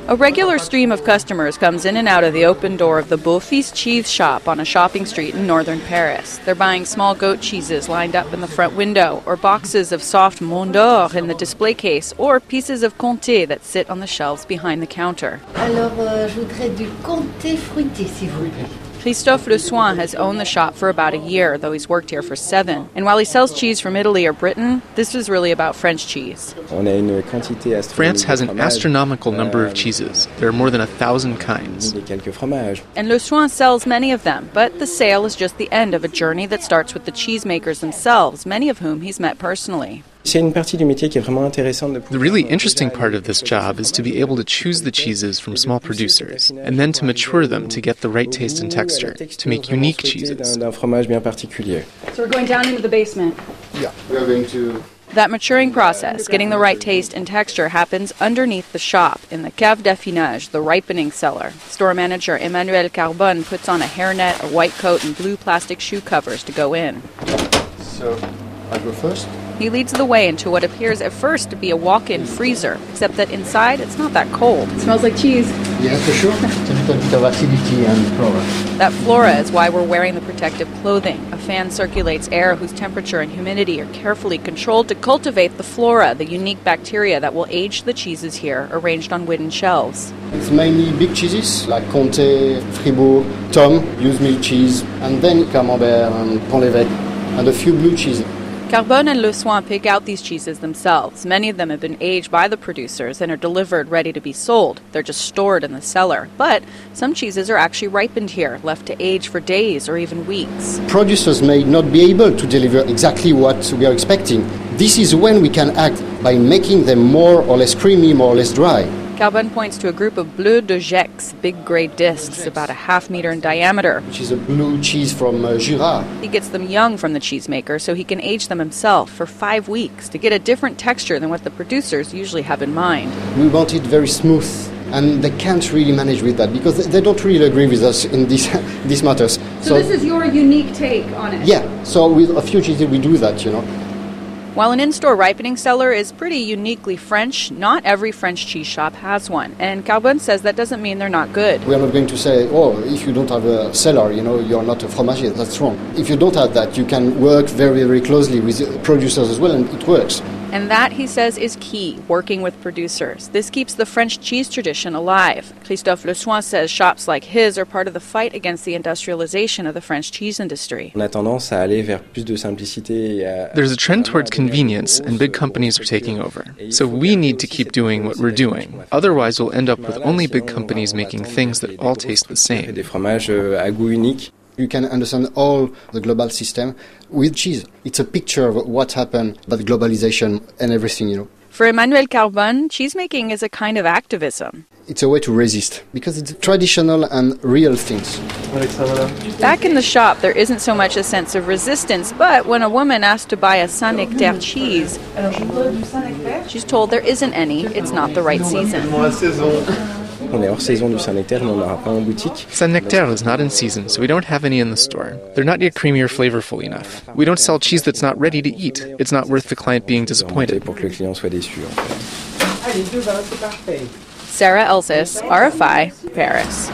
A regular stream of customers comes in and out of the open door of the Beaufils cheese shop on a shopping street in northern Paris. They're buying small goat cheeses lined up in the front window, or boxes of soft Mont d'Or in the display case, or pieces of Comté that sit on the shelves behind the counter. Alors, je voudrais du Comté fruité, s'il vous plaît. Christophe Le Soin has owned the shop for about a year, though he's worked here for 7. And while he sells cheese from Italy or Britain, this is really about French cheese. France has an astronomical number of cheeses. There are more than 1,000 kinds. And Le Soin sells many of them, but the sale is just the end of a journey that starts with the cheesemakers themselves, many of whom he's met personally. The really interesting part of this job is to be able to choose the cheeses from small producers, and then to mature them to get the right taste and texture, to make unique cheeses. So we're going down into the basement. Yeah, we are going to... That maturing process, getting the right taste and texture, happens underneath the shop, in the cave d'affinage, the ripening cellar. Store manager Emmanuel Carbon puts on a hairnet, a white coat, and blue plastic shoe covers to go in. So, I go first? He leads the way into what appears at first to be a walk-in freezer, except that inside it's not that cold. It smells like cheese. Yeah, for sure. It's a little bit of acidity and flora. That flora is why we're wearing the protective clothing. A fan circulates air whose temperature and humidity are carefully controlled to cultivate the flora, the unique bacteria that will age the cheeses here, arranged on wooden shelves. It's mainly big cheeses, like Comté, Fribourg, Tom, used milk cheese, and then Camembert and Pont-l'Évêque, and a few blue cheese. Carbon and Le Soin pick out these cheeses themselves. Many of them have been aged by the producers and are delivered ready to be sold. They're just stored in the cellar. But some cheeses are actually ripened here, left to age for days or even weeks. Producers may not be able to deliver exactly what we are expecting. This is when we can act by making them more or less creamy, more or less dry. Carbon points to a group of bleu de gex, big gray discs about a half-meter in diameter. Which is a blue cheese from Jura. He gets them young from the cheesemaker so he can age them himself for 5 weeks to get a different texture than what the producers usually have in mind. We want it very smooth, and they can't really manage with that because they don't really agree with us in these matters. So this is your unique take on it? Yeah, so with a few cheeses we do that, you know. While an in-store ripening cellar is pretty uniquely French, not every French cheese shop has one. And Carbon says that doesn't mean they're not good. We are not going to say, oh, if you don't have a cellar, you know, you're not a fromager. That's wrong. If you don't have that, you can work very, very closely with producers as well, and it works. And that, he says, is key, working with producers. This keeps the French cheese tradition alive. Christophe Le Soin says shops like his are part of the fight against the industrialization of the French cheese industry. There's a trend towards convenience, and big companies are taking over. So we need to keep doing what we're doing. Otherwise, we'll end up with only big companies making things that all taste the same. You can understand all the global system with cheese. It's a picture of what happened, about globalization and everything, you know. For Emmanuel Carbon, cheesemaking is a kind of activism. It's a way to resist, because it's traditional and real things. Back in the shop, there isn't so much a sense of resistance, but when a woman asks to buy a Saint-Nectaire cheese, she's told there isn't any, it's not the right season. Saint-Nectaire is not in season, so we don't have any in the store. They're not yet creamy or flavorful enough. We don't sell cheese that's not ready to eat. It's not worth the client being disappointed. Sarah Elsis, RFI, Paris.